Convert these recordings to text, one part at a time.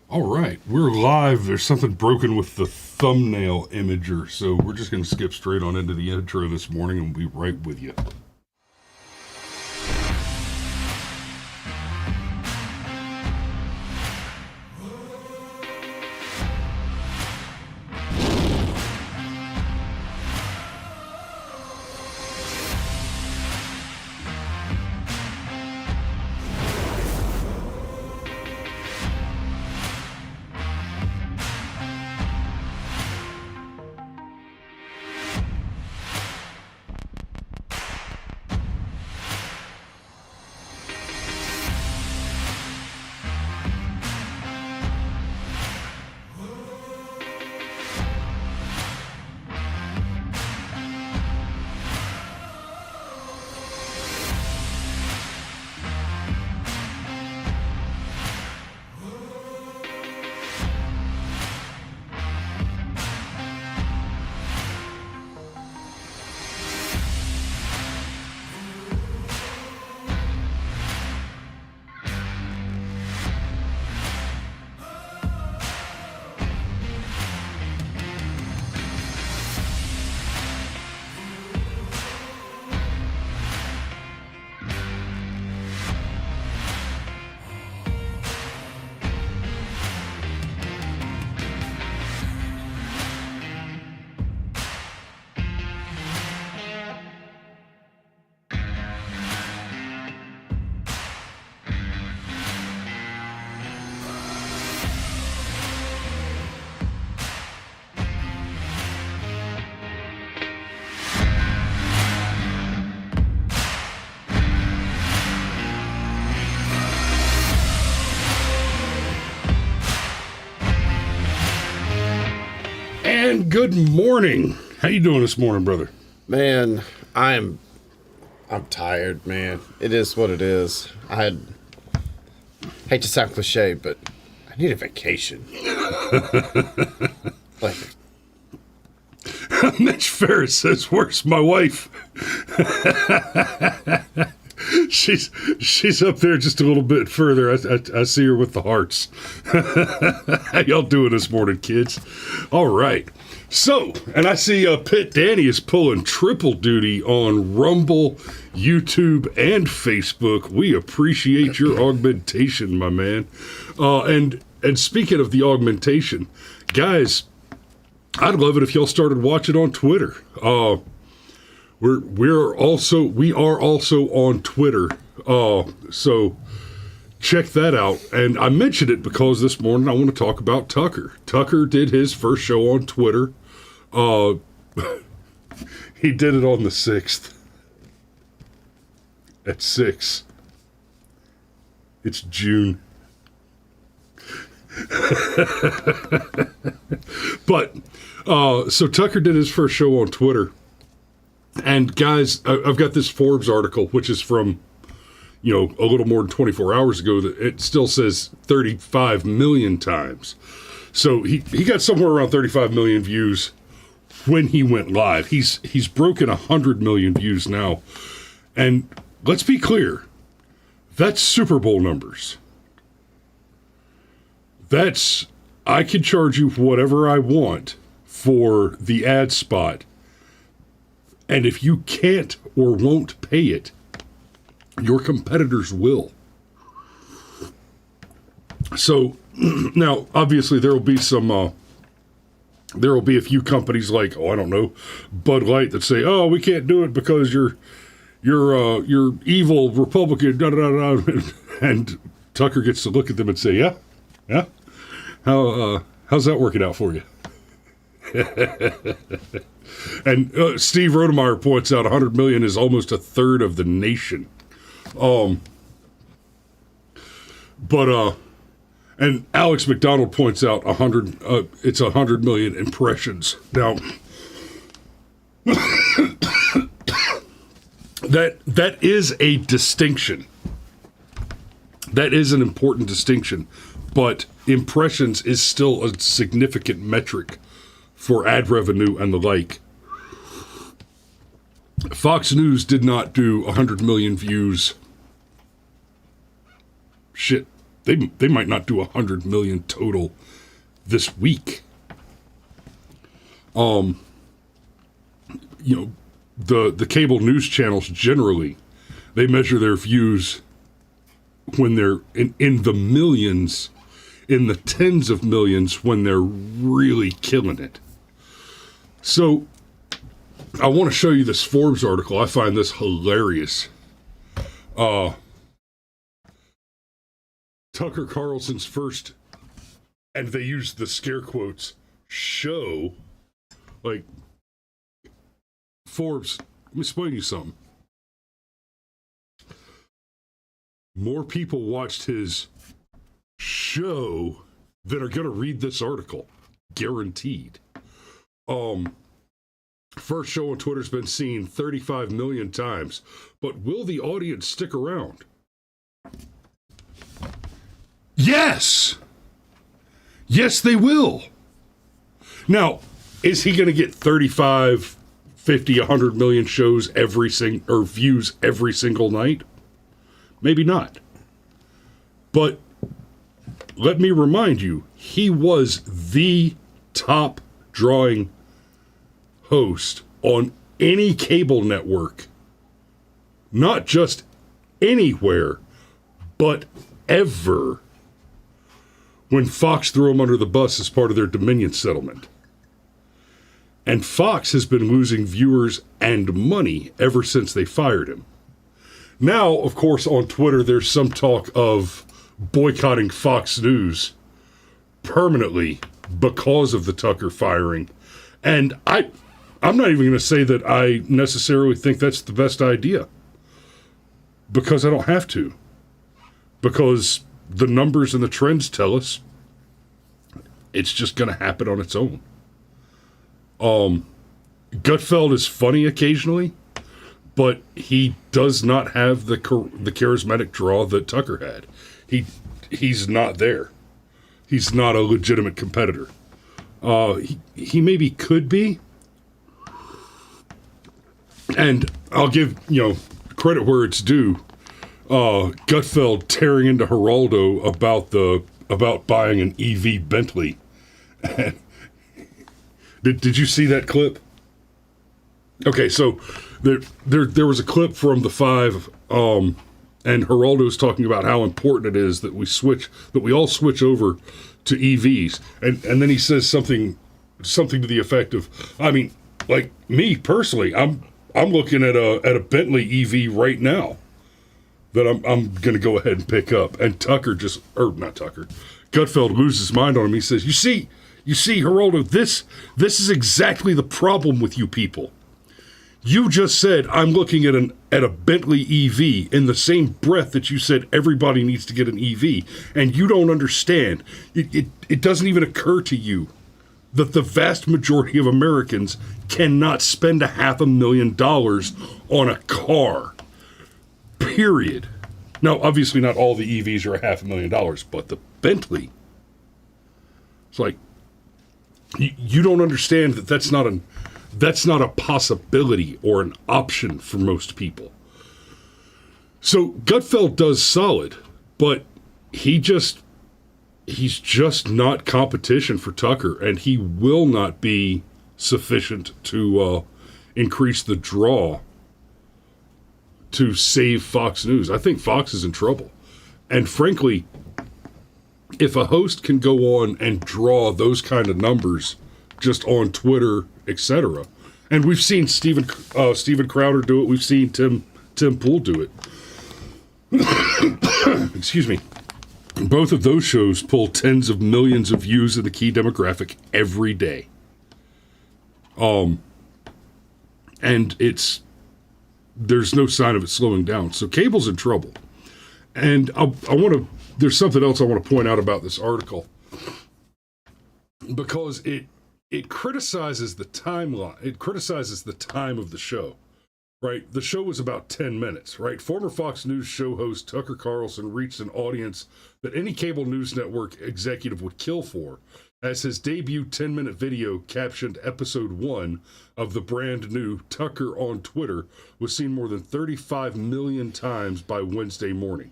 All right, we're live. There's something broken with the thumbnail imager, so we're just going to skip straight on into the intro this morning and we'll be right with you. And good morning. How you doing this morning, brother? Man, I'm tired, man. It is what it is. Hate to sound cliche, but I need a vacation. Like, Mitch Ferris says, "Where's my wife?" She's up there just a little bit further. I see her with the hearts. How y'all doing this morning, kids? All right. So, and I see Pitt Danny is pulling triple duty on Rumble, YouTube, and Facebook. We appreciate your augmentation, my man. And speaking of the augmentation, guys, I'd love it if y'all started watching on Twitter. We are also on Twitter. So check that out. And I mentioned it because this morning I want to talk about Tucker. Tucker did his first show on Twitter. He did it on the 6th. At 6. It's June. But, so Tucker did his first show on Twitter. And guys, I've got this Forbes article, which is from, a little more than 24 hours ago, that it still says 35 million times. So he got somewhere around 35 million views when he went live. He's broken 100 million views now. And let's be clear, that's Super Bowl numbers. I can charge you whatever I want for the ad spot. And if you can't or won't pay it, your competitors will. So now, obviously, there will be a few companies like, I don't know, Bud Light that say, "Oh, we can't do it because you're evil Republican." Da, da, da, da. And Tucker gets to look at them and say, "Yeah, how's that working out for you?" And Steve Rodemeyer points out 100 million is almost a third of the nation. And Alex McDonald points out it's 100 million impressions. Now, that is a distinction. That is an important distinction, but impressions is still a significant metric for ad revenue and the like. Fox News did not do 100 million views. they might not do 100 million total this week. The cable news channels generally, they measure their views when they're in the millions, in the tens of millions when they're really killing it. So I want to show you this Forbes article. I find this hilarious. Tucker Carlson's first, and they use the scare quotes, show, like, Forbes, let me explain you something. More people watched his show than are going to read this article. Guaranteed. First show on Twitter's been seen 35 million times, but will the audience stick around? Yes! Yes, they will. Now, is he going to get 35, 50, 100 million shows or views every single night? Maybe not. But let me remind you, he was the top drawing host on any cable network. Not just anywhere, but ever. When Fox threw him under the bus as part of their Dominion settlement. And Fox has been losing viewers and money ever since they fired him. Now, of course, on Twitter, there's some talk of boycotting Fox News permanently because of the Tucker firing. And I'm not even going to say that I necessarily think that's the best idea. Because I don't have to. Because the numbers and the trends tell us it's just going to happen on its own. Gutfeld is funny occasionally, but he does not have the charismatic draw that Tucker had. He's not there. He's not a legitimate competitor. He maybe could be. And I'll give, credit where it's due. Gutfeld tearing into Geraldo about buying an EV Bentley. Did you see that clip? Okay, so there was a clip from the Five, and Geraldo's talking about how important it is that we all switch over to EVs, and then he says something to the effect of, I mean, like me personally, I'm looking at a Bentley EV right now that I'm going to go ahead and pick up. And Gutfeld loses his mind on him. He says, you see, Geraldo, this is exactly the problem with you people. You just said, I'm looking at a Bentley EV in the same breath that you said everybody needs to get an EV. And you don't understand. It doesn't even occur to you that the vast majority of Americans cannot spend $500,000 on a car. Period. Now, obviously not all the EVs are $500,000, but the Bentley, it's like, you don't understand that that's not a possibility or an option for most people. So Gutfeld does solid, but he's just not competition for Tucker, and he will not be sufficient to increase the draw to save Fox News. I think Fox is in trouble. And frankly, if a host can go on and draw those kind of numbers just on Twitter, etc., and we've seen Steven Crowder do it, we've seen Tim Pool do it. Excuse me. Both of those shows pull tens of millions of views in the key demographic every day. And there's no sign of it slowing down. So cable's in trouble. And there's something else I want to point out about this article. Because it criticizes the timeline. It criticizes the time of the show. Right? The show was about 10 minutes, right? Former Fox News show host Tucker Carlson reached an audience that any cable news network executive would kill for, as his debut 10-minute video captioned Episode 1 of the brand new Tucker on Twitter was seen more than 35 million times by Wednesday morning.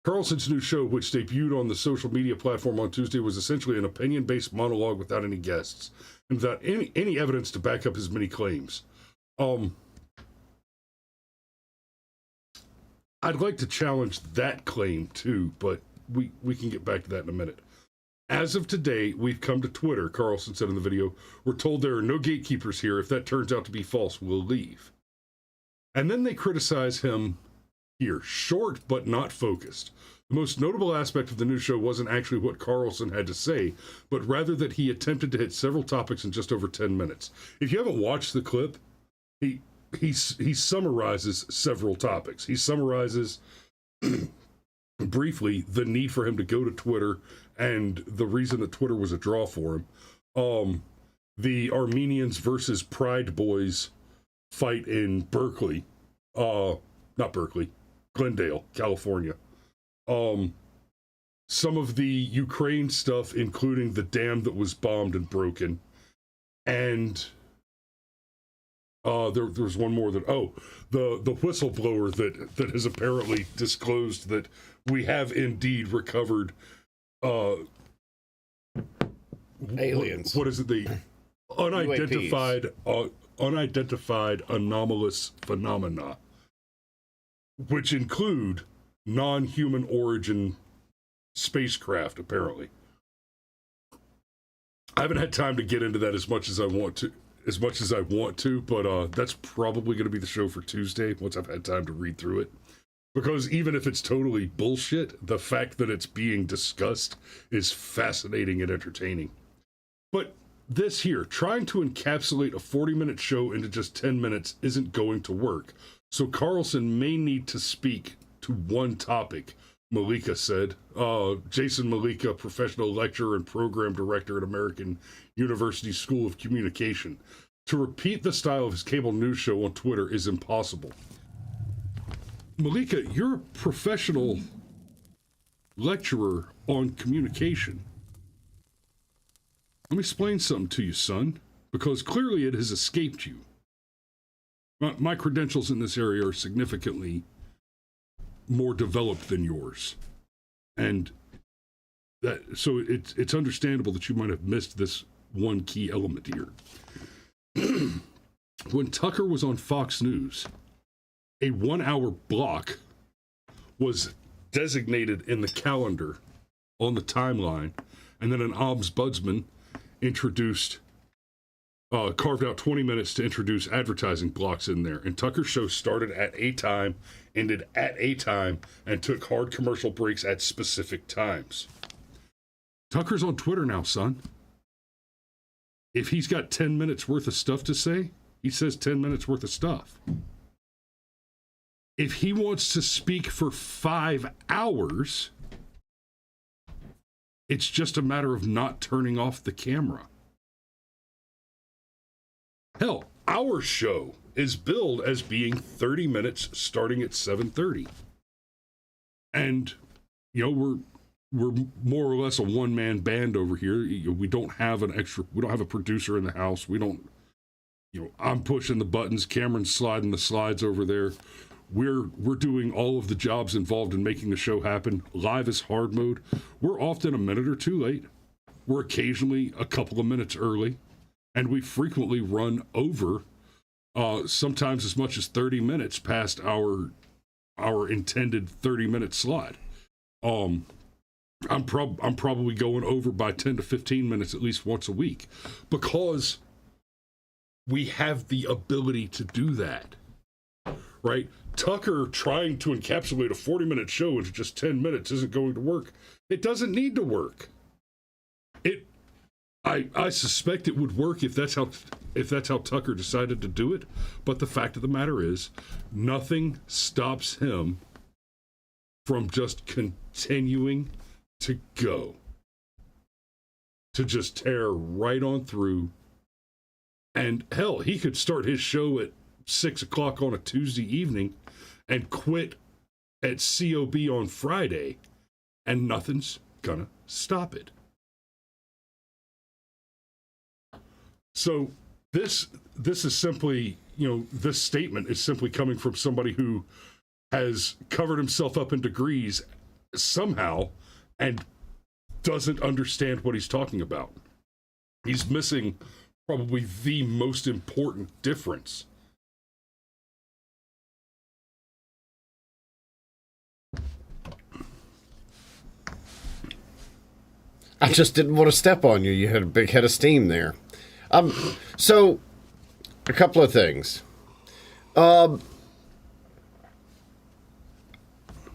Carlson's new show, which debuted on the social media platform on Tuesday, was essentially an opinion-based monologue without any guests and without any evidence to back up his many claims. I'd like to challenge that claim too, but we can get back to that in a minute. As of today, we've come to Twitter, Carlson said in the video. We're told there are no gatekeepers here. If that turns out to be false, we'll leave. And then they criticize him here, short but not focused. The most notable aspect of the new show wasn't actually what Carlson had to say, but rather that he attempted to hit several topics in just over 10 minutes. If you haven't watched the clip, he summarizes several topics. He summarizes briefly the need for him to go to Twitter and the reason that Twitter was a draw for him. The Armenians versus Pride Boys fight in Berkeley. Not Berkeley, Glendale, California. Some of the Ukraine stuff, including the dam that was bombed and broken. And there was one more that, the whistleblower that has apparently disclosed that we have indeed recovered aliens. What is it? The unidentified anomalous phenomena, which include non-human origin spacecraft, apparently. I haven't had time to get into that as much as I want to, but that's probably going to be the show for Tuesday once I've had time to read through it. Because even if it's totally bullshit, the fact that it's being discussed is fascinating and entertaining. But this here, trying to encapsulate a 40-minute show into just 10 minutes isn't going to work. So Carlson may need to speak to one topic, Malika said. Jason Malika, professional lecturer and program director at American University School of Communication. To repeat the style of his cable news show on Twitter is impossible. Malika, you're a professional lecturer on communication. Let me explain something to you, son, because clearly it has escaped you. My credentials in this area are significantly more developed than yours. And so it's understandable that you might have missed this one key element here. When Tucker was on Fox News, a 1-hour block was designated in the calendar on the timeline, and then an ombudsman carved out 20 minutes to introduce advertising blocks in there. And Tucker's show started at a time, ended at a time, and took hard commercial breaks at specific times. Tucker's on Twitter now, son. If he's got 10 minutes worth of stuff to say, he says 10 minutes worth of stuff. If he wants to speak for 5 hours, it's just a matter of not turning off the camera. Hell, our show is billed as being 30 minutes starting at 7:30. And, we're more or less a one-man band over here. We don't have a producer in the house. We don't, I'm pushing the buttons, Cameron's sliding the slides over there. We're doing all of the jobs involved in making the show happen. Live is hard mode. We're often a minute or two late. We're occasionally a couple of minutes early. And we frequently run over, sometimes as much as 30 minutes past our intended 30-minute slot. I'm probably going over by 10 to 15 minutes at least once a week, because we have the ability to do that, right? Tucker trying to encapsulate a 40-minute show into just 10 minutes isn't going to work. It doesn't need to work. I suspect it would work if that's how Tucker decided to do it, but the fact of the matter is, nothing stops him from just continuing to go, to just tear right on through. And hell, he could start his show at 6 o'clock on a Tuesday evening and quit at COB on Friday, and nothing's gonna stop it. So this is simply, this statement is simply coming from somebody who has covered himself up in degrees somehow and doesn't understand what he's talking about. He's missing probably the most important difference. I just didn't want to step on you. You had a big head of steam there. So, a couple of things.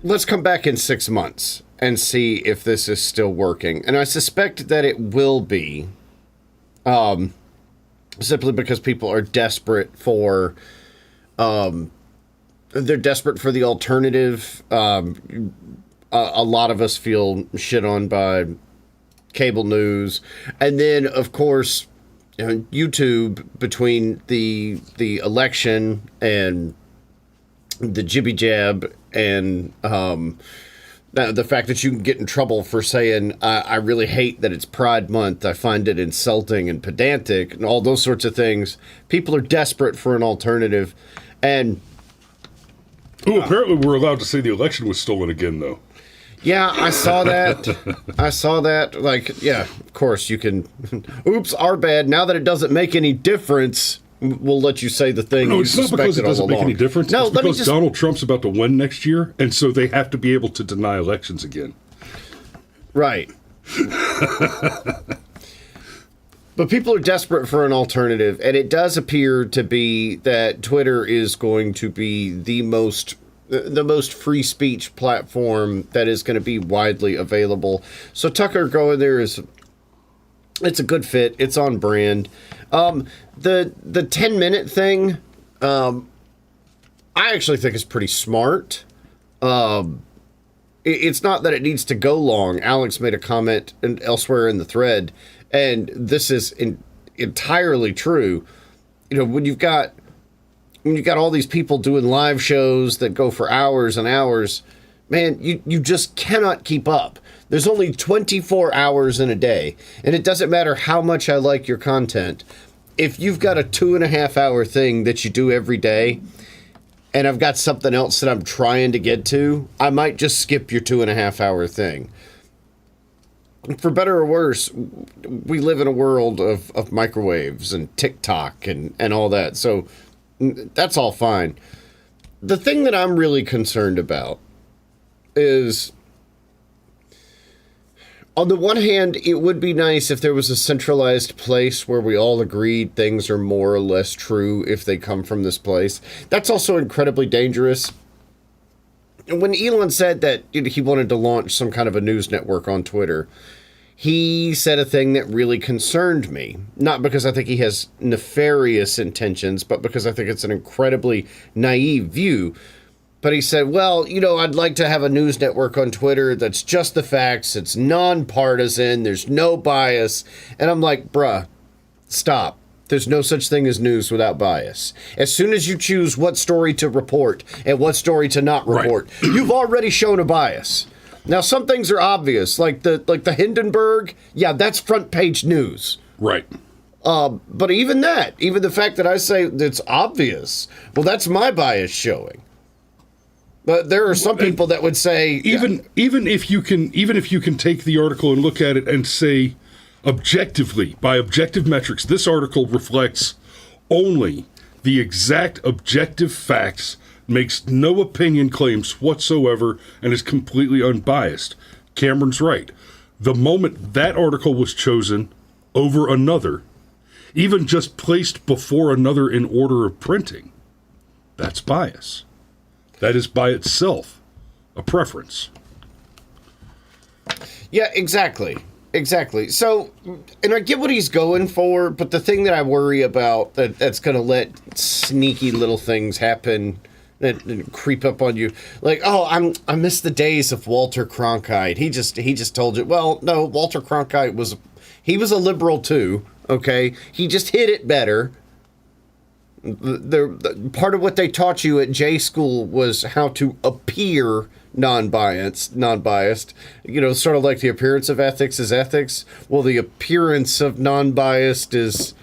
Let's come back in 6 months and see if this is still working. And I suspect that it will be, simply because people are desperate for, they're desperate for the alternative. A lot of us feel shit on by cable news, and then of course YouTube, between the election and the jibby jab and the fact that you can get in trouble for saying I really hate that it's Pride Month, I find it insulting and pedantic, and all those sorts of things. People are desperate for an alternative, and apparently we're allowed to say the election was stolen again, though. yeah, I saw that. Like, yeah, of course you can. Oops, our bad. Now that it doesn't make any difference, we'll let you say the thing. No, it's not because it doesn't make any difference. No, it's because Donald Trump's about to win next year, and so they have to be able to deny elections again. Right. But people are desperate for an alternative, and it does appear to be that Twitter is going to be the most free speech platform that is going to be widely available. So Tucker going there it's a good fit. It's on brand. The 10-minute thing, I actually think is pretty smart. It's not that it needs to go long. Alex made a comment elsewhere in the thread, and this is entirely true. You know, when you've got all these people doing live shows that go for hours and hours, man, you just cannot keep up. There's only 24 hours in a day, and it doesn't matter how much I like your content. If you've got a 2.5 hour thing that you do every day, and I've got something else that I'm trying to get to, I might just skip your 2.5 hour thing. For better or worse, we live in a world of microwaves and TikTok and all that, so that's all fine. The thing that I'm really concerned about is, on the one hand, it would be nice if there was a centralized place where we all agreed things are more or less true if they come from this place. That's also incredibly dangerous. When Elon said that he wanted to launch some kind of a news network on Twitter, he said a thing that really concerned me. Not because I think he has nefarious intentions, but because I think it's an incredibly naive view. But he said, well, you know, I'd like to have a news network on Twitter that's just the facts, it's nonpartisan, there's no bias. And I'm like, bruh, stop. There's no such thing as news without bias. As soon as you choose what story to report and what story to not report, right, you've already shown a bias. Now, some things are obvious, like the Hindenburg. Yeah, that's front page news. Right. But even the fact that I say it's obvious, well, that's my bias showing. But there are some people that would say even if you can take the article and look at it and say objectively, by objective metrics, this article reflects only the exact objective facts, makes no opinion claims whatsoever, and is completely unbiased. Cameron's right. The moment that article was chosen over another, even just placed before another in order of printing, that's bias. That is by itself a preference. Yeah, exactly. So, and I get what he's going for, but the thing that I worry about that's going to let sneaky little things happen that creep up on you, like, oh, I miss the days of Walter Cronkite. He just told you. Well, no, Walter Cronkite was a liberal too. Okay, he just hit it better. The part of what they taught you at J school was how to appear non-biased, you know, sort of like the appearance of ethics is ethics. Well, the appearance of non-biased is,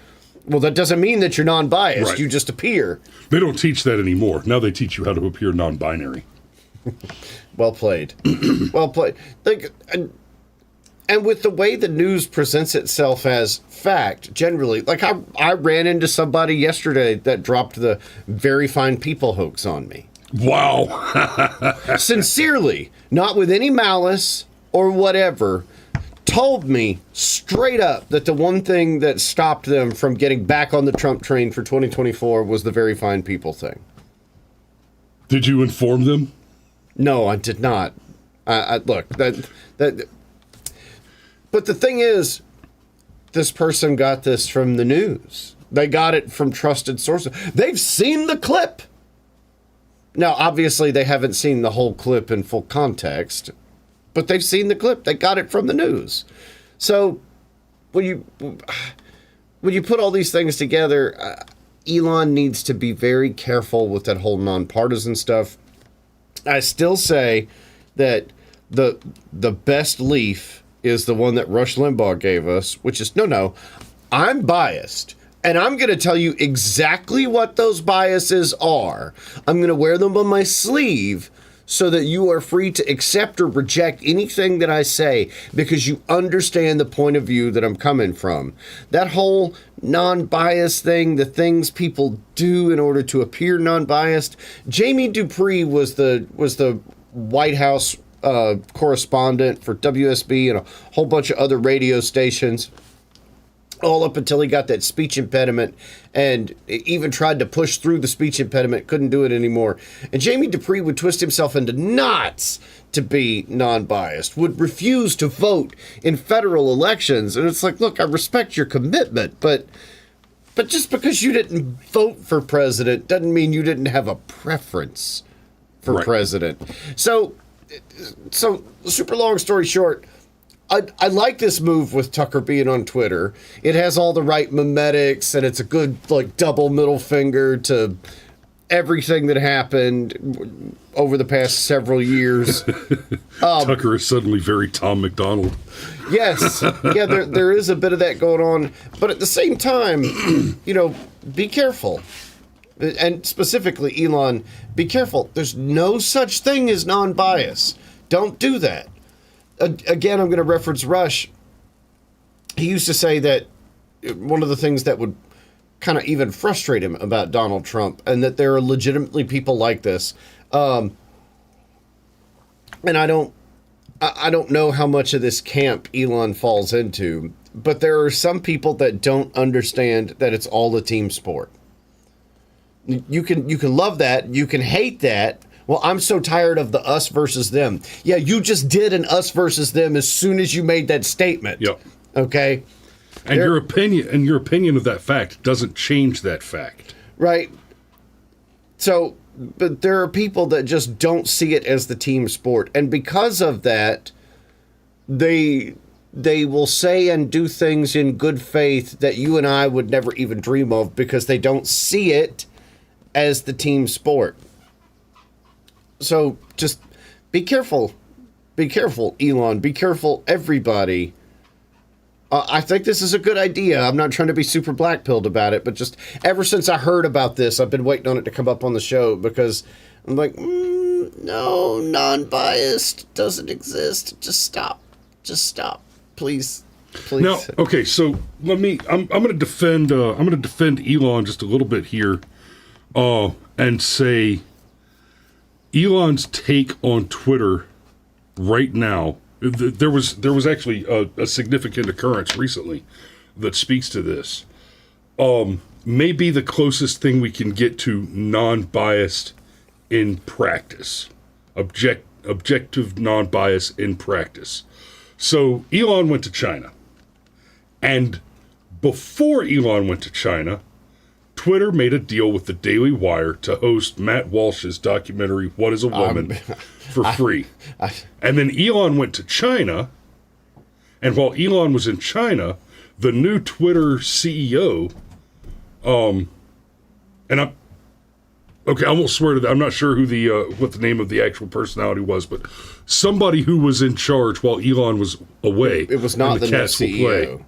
well, that doesn't mean that you're non-biased. Right. You just appear. They don't teach that anymore. Now they teach you how to appear non-binary. Well played. Well played. Like, and with the way the news presents itself as fact, generally, like I ran into somebody yesterday that dropped the very fine people hoax on me. Wow. Sincerely, not with any malice or whatever, told me straight up that the one thing that stopped them from getting back on the Trump train for 2024 was the very fine people thing. Did you inform them? No, I did not. Look, but the thing is, this person got this from the news. They got it from trusted sources. They've seen the clip. Now, obviously, they haven't seen the whole clip in full context, but they've seen the clip. They got it from the news. So when you put all these things together, Elon needs to be very careful with that whole nonpartisan stuff. I still say that the best leaf is the one that Rush Limbaugh gave us, which is, no, I'm biased. And I'm going to tell you exactly what those biases are. I'm going to wear them on my sleeve so that you are free to accept or reject anything that I say because you understand the point of view that I'm coming from. That whole non-biased thing, the things people do in order to appear non-biased. Jamie Dupree was the White House correspondent for WSB and a whole bunch of other radio stations, all up until he got that speech impediment and even tried to push through the speech impediment, couldn't do it anymore. And Jamie Dupree would twist himself into knots to be non-biased, would refuse to vote in federal elections. And it's like, look, I respect your commitment, but just because you didn't vote for president doesn't mean you didn't have a preference for president. So super long story short, I like this move with Tucker being on Twitter. It has all the right memetics, and it's a good, like, double middle finger to everything that happened over the past several years. Tucker is suddenly very Tom McDonald. Yes. Yeah, there is a bit of that going on. But at the same time, be careful. And specifically, Elon, be careful. There's no such thing as non-bias. Don't do that. Again, I'm going to reference Rush. He used to say that one of the things that would kind of even frustrate him about Donald Trump, and that there are legitimately people like this. And I don't know how much of this camp Elon falls into, but there are some people that don't understand that it's all a team sport. You can love that, you can hate that. Well, I'm so tired of the us versus them. Yeah, you just did an us versus them as soon as you made that statement. Yep. Okay? And your opinion of that fact doesn't change that fact. Right. So, but there are people that just don't see it as the team sport. And because of that, they will say and do things in good faith that you and I would never even dream of because they don't see it as the team sport. So just be careful. Be careful, Elon. Be careful, everybody. I think this is a good idea. I'm not trying to be super black-pilled about it, but just ever since I heard about this, I've been waiting on it to come up on the show because I'm like, no, non-biased doesn't exist. Just stop. Just stop. Please. Now, okay, so I'm going to defend Elon just a little bit here and say Elon's take on Twitter right now, there was actually a significant occurrence recently that speaks to this. May be the closest thing we can get to non-biased in practice. Objective non-bias in practice. So Elon went to China. And before Elon went to China, Twitter made a deal with the Daily Wire to host Matt Walsh's documentary, What is a Woman, for free. And then Elon went to China, and while Elon was in China, the new Twitter CEO, I won't swear to that. I'm not sure who what the name of the actual personality was, but somebody who was in charge while Elon was away. It was not the new CEO.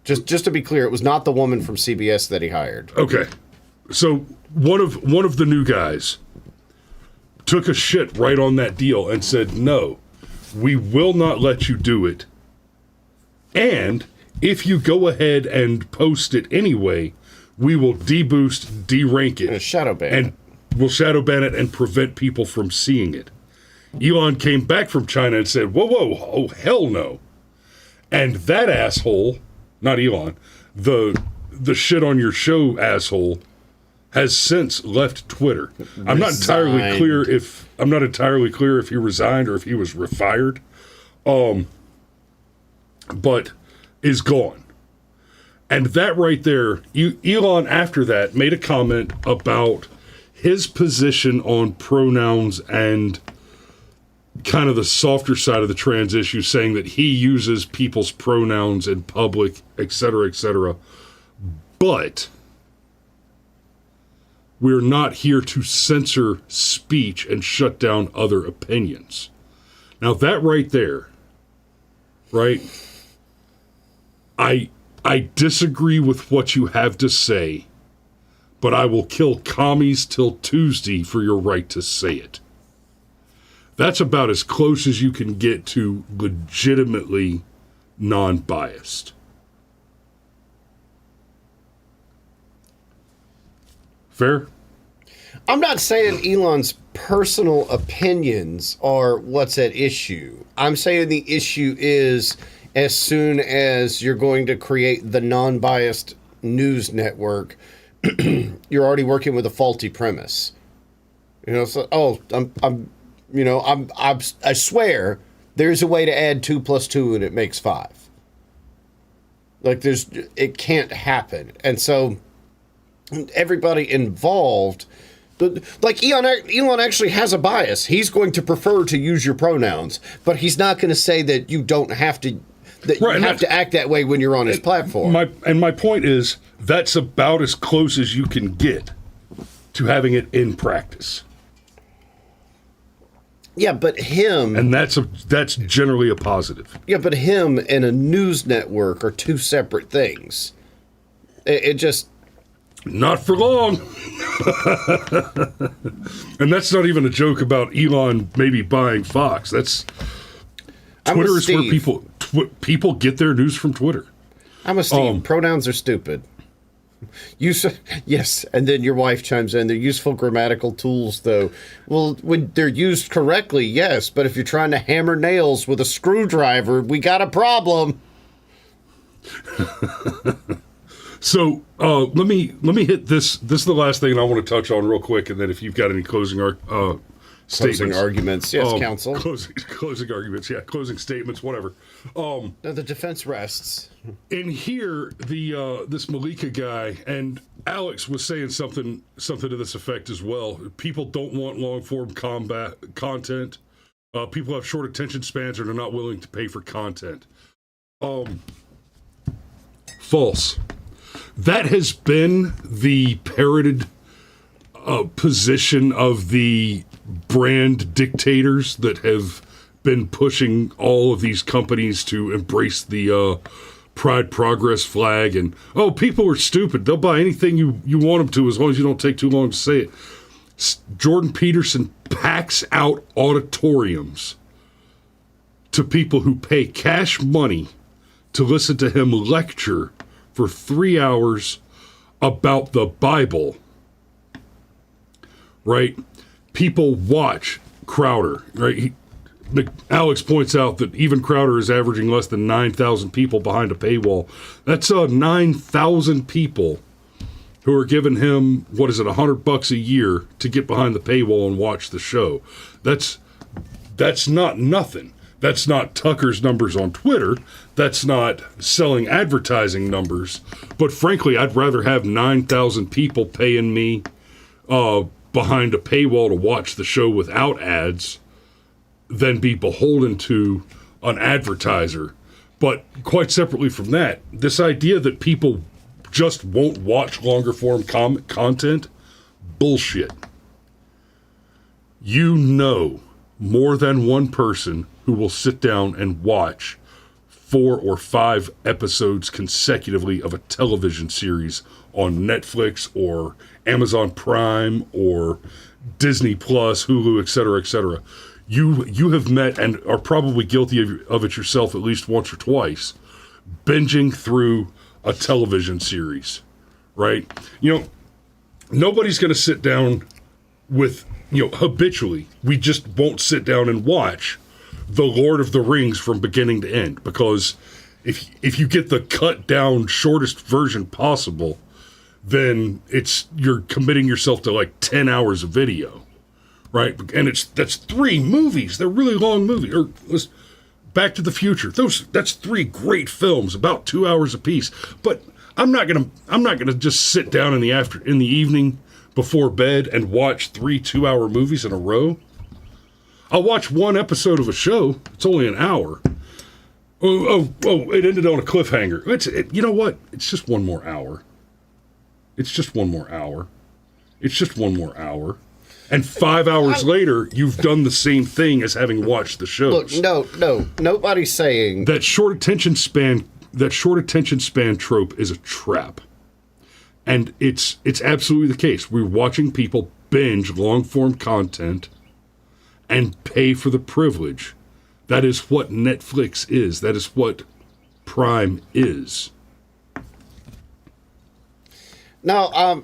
Just to be clear, it was not the woman from CBS that he hired. Okay. So one of the new guys took a shit right on that deal and said, no, we will not let you do it. And if you go ahead and post it anyway, we will deboost, derank it. Shadow ban and we'll shadow ban it and prevent people from seeing it. Elon came back from China and said, whoa, oh, hell no. And that asshole, not Elon, the shit on your show asshole, has since left Twitter. I'm not entirely clear if he resigned or if he was fired, but is gone. And that right there, Elon after that made a comment about his position on pronouns and kind of the softer side of the trans issue, saying that he uses people's pronouns in public, et cetera, but we're not here to censor speech and shut down other opinions. Now that right there, right? I disagree with what you have to say, but I will kill commies till Tuesday for your right to say it. That's about as close as you can get to legitimately non-biased. Fair? I'm not saying Elon's personal opinions are what's at issue. I'm saying the issue is as soon as you're going to create the non-biased news network, you're already working with a faulty premise. You know, so I swear there's a way to add 2 + 2 and it makes 5. Like it can't happen. And so everybody involved, like Elon actually has a bias. He's going to prefer to use your pronouns, but he's not going to say that you don't have to, that you have to act that way when you're on his platform. My point is, that's about as close as you can get to having it in practice. Yeah, but him... And that's generally a positive. Yeah, but him and a news network are two separate things. It just... Not for long. And that's not even a joke about Elon maybe buying Fox. That's... Twitter is where people get their news from Twitter. I'm a Steve. Pronouns are stupid. Yes, and then your wife chimes in. They're useful grammatical tools, though. Well, when they're used correctly, yes. But if you're trying to hammer nails with a screwdriver, we got a problem. So let me hit this. This is the last thing I want to touch on real quick, and then if you've got any closing arguments, yes, counsel. Closing arguments, yeah, closing statements, whatever. No, the defense rests. In here, this Malika guy, and Alex was saying something to this effect as well. People don't want long form content. People have short attention spans and are not willing to pay for content. False. That has been the parroted position of the brand dictators that have been pushing all of these companies to embrace the Pride Progress flag. And, people are stupid. They'll buy anything you want them to as long as you don't take too long to say it. Jordan Peterson packs out auditoriums to people who pay cash money to listen to him lecture for 3 hours about the Bible, right? People watch Crowder, right? Alex points out that even Crowder is averaging less than 9,000 people behind a paywall. That's 9,000 people who are giving him, $100 a year to get behind the paywall and watch the show. That's not nothing. That's not Tucker's numbers on Twitter. That's not selling advertising numbers. But frankly, I'd rather have 9,000 people paying me behind a paywall to watch the show without ads than be beholden to an advertiser. But quite separately from that, this idea that people just won't watch longer form content, bullshit. You know more than one person who will sit down and watch 4 or 5 episodes consecutively of a television series on Netflix or Amazon Prime or Disney Plus, Hulu, etc., you have met and are probably guilty of it yourself at least once or twice, binging through a television series, right? Nobody's going to sit down with, habitually, we just won't sit down and watch The Lord of the Rings from beginning to end, because if you get the cut down shortest version possible, then you're committing yourself to like 10 hours of video, right? And that's 3 movies. They're really long movies. Or Back to the Future. That's 3 great films, about 2 hours apiece. But I'm not gonna just sit down in the evening before bed and watch 3 2-hour movies in a row. I'll watch 1 episode of a show. It's only an hour. It ended on a cliffhanger. You know what? It's just 1 more hour. It's just 1 more hour. It's just 1 more hour. And 5 hours later, you've done the same thing as having watched the shows. Look, no, nobody's saying that short attention span trope is a trap. And it's absolutely the case. We're watching people binge long-form content and pay for the privilege. That is what Netflix is. That is what Prime is. Now,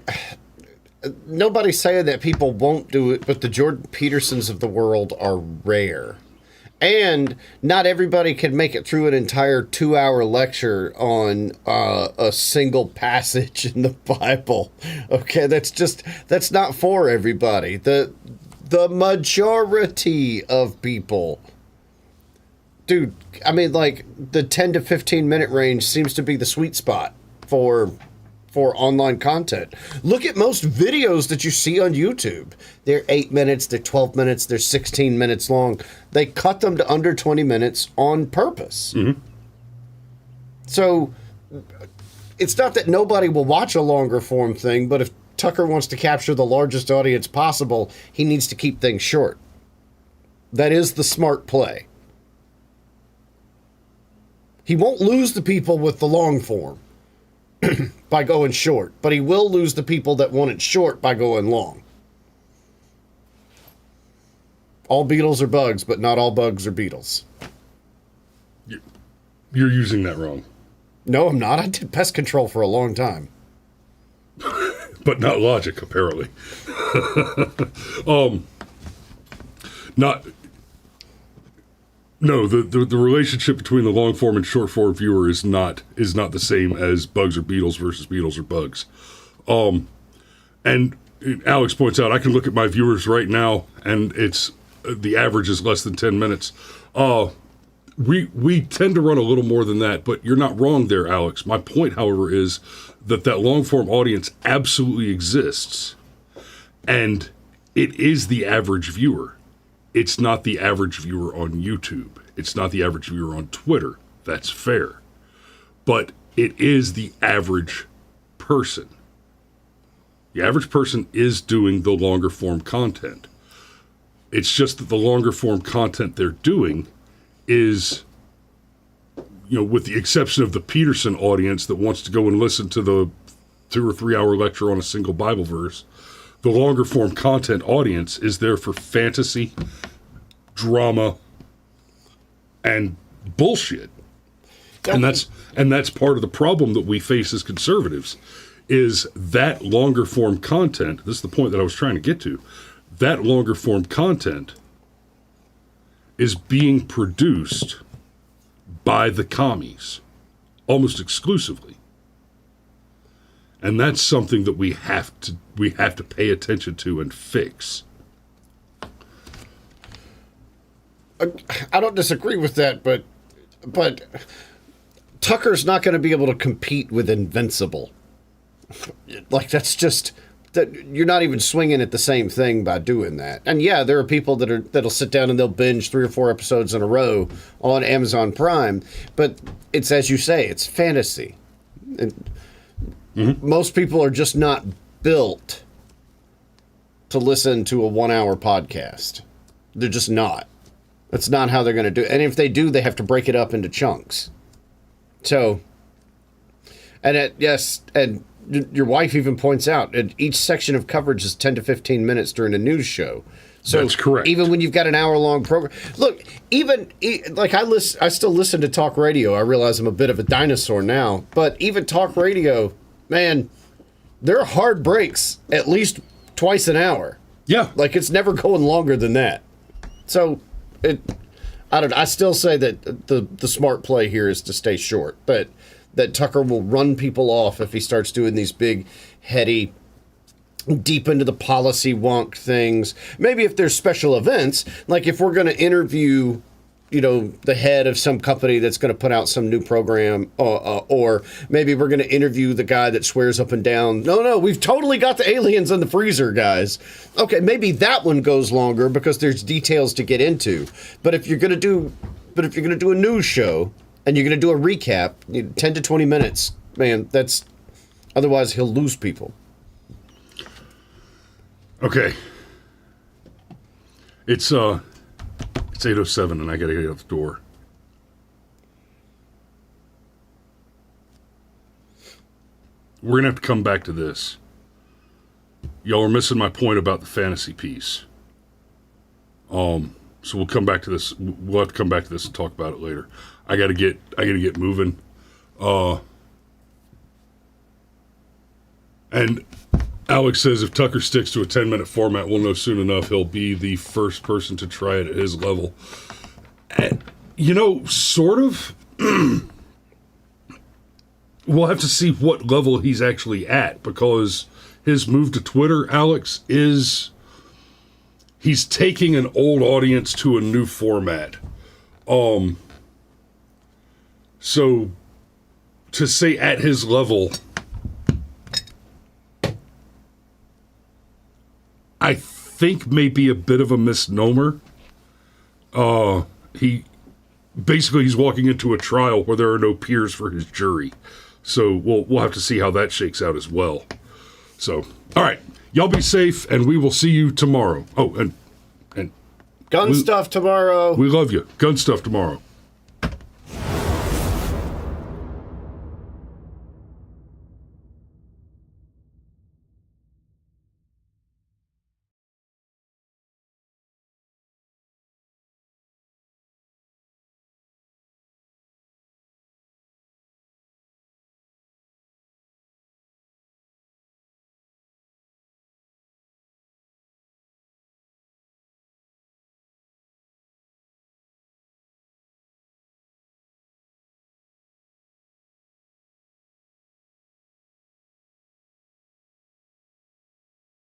nobody's saying that people won't do it, but the Jordan Petersons of the world are rare. And not everybody can make it through an entire 2-hour lecture on a single passage in the Bible. Okay, that's not for everybody. The majority of people, dude, I mean, like, the 10 to 15 minute range seems to be the sweet spot for online content. Look at most videos that you see on YouTube. They're 8 minutes, they're 12 minutes, they're 16 minutes long. They cut them to under 20 minutes on purpose. Mm-hmm. So it's not that nobody will watch a longer form thing, but if Tucker wants to capture the largest audience possible, he needs to keep things short. That is the smart play. He won't lose the people with the long form by going short, but he will lose the people that want it short by going long. All beetles are bugs, but not all bugs are beetles. You're using that wrong. No, I'm not. I did pest control for a long time. But not logic, apparently. No, the relationship between the long form and short form viewer is not the same as bugs or beetles versus beetles or bugs. And Alex points out, I can look at my viewers right now, and it's the average is less than 10 minutes. We tend to run a little more than that, but you're not wrong there, Alex. My point, however, is that long form audience absolutely exists, and it is the average viewer. It's not the average viewer on YouTube. It's not the average viewer on Twitter. That's fair. But it is the average person. The average person is doing the longer form content. It's just that the longer form content they're doing is, with the exception of the Peterson audience that wants to go and listen to the 2 or 3 hour lecture on a single Bible verse, the longer form content audience is there for fantasy, drama, and bullshit. And that's part of the problem that we face as conservatives, is that longer form content. This is the point that I was trying to get to. That longer form content is being produced by the commies almost exclusively. And that's something that we have to pay attention to and fix. I don't disagree with that, but Tucker's not going to be able to compete with Invincible. Like, that's just that you're not even swinging at the same thing by doing that. And yeah, there are people that'll sit down and they'll binge 3 or 4 episodes in a row on Amazon Prime, but it's, as you say, it's fantasy. And most people are just not built to listen to a 1-hour podcast. They're just not. That's not how they're going to do it. And if they do, they have to break it up into chunks. So, and your wife even points out that each section of coverage is 10 to 15 minutes during a news show. So that's correct. Even when you've got an hour-long program, look, like I still listen to talk radio. I realize I'm a bit of a dinosaur now, but even talk radio, man, there are hard breaks at least twice an hour. Yeah, Like it's never going longer than that. So I don't know. I still say that the smart play here is to stay short, but that Tucker will run people off if he starts doing these big, heady, deep into the policy wonk things. Maybe if there's special events, like if we're going to interview, the head of some company that's going to put out some new program, or maybe we're going to interview the guy that swears up and down, no, we've totally got the aliens in the freezer, guys. Okay, maybe that one goes longer because there's details to get into. But if you're going to do a news show and you're going to do a recap, 10 to 20 minutes, man, otherwise he'll lose people. Okay. It's 8:07 and I gotta get out the door. We're gonna have to come back to this. Y'all are missing my point about the fantasy piece. So we'll come back to this. We'll have to come back to this and talk about it later. I gotta get moving. And Alex says if Tucker sticks to a 10-minute format, we'll know soon enough he'll be the first person to try it at his level. And, sort of. We'll have to see what level he's actually at, because his move to Twitter, Alex, he's taking an old audience to a new format. So to say at his level, I think may be a bit of a misnomer. He's walking into a trial where there are no peers for his jury. So we'll have to see how that shakes out as well. So, all right, y'all be safe, and we will see you tomorrow. Oh, and gun stuff tomorrow. We love you. Gun stuff tomorrow.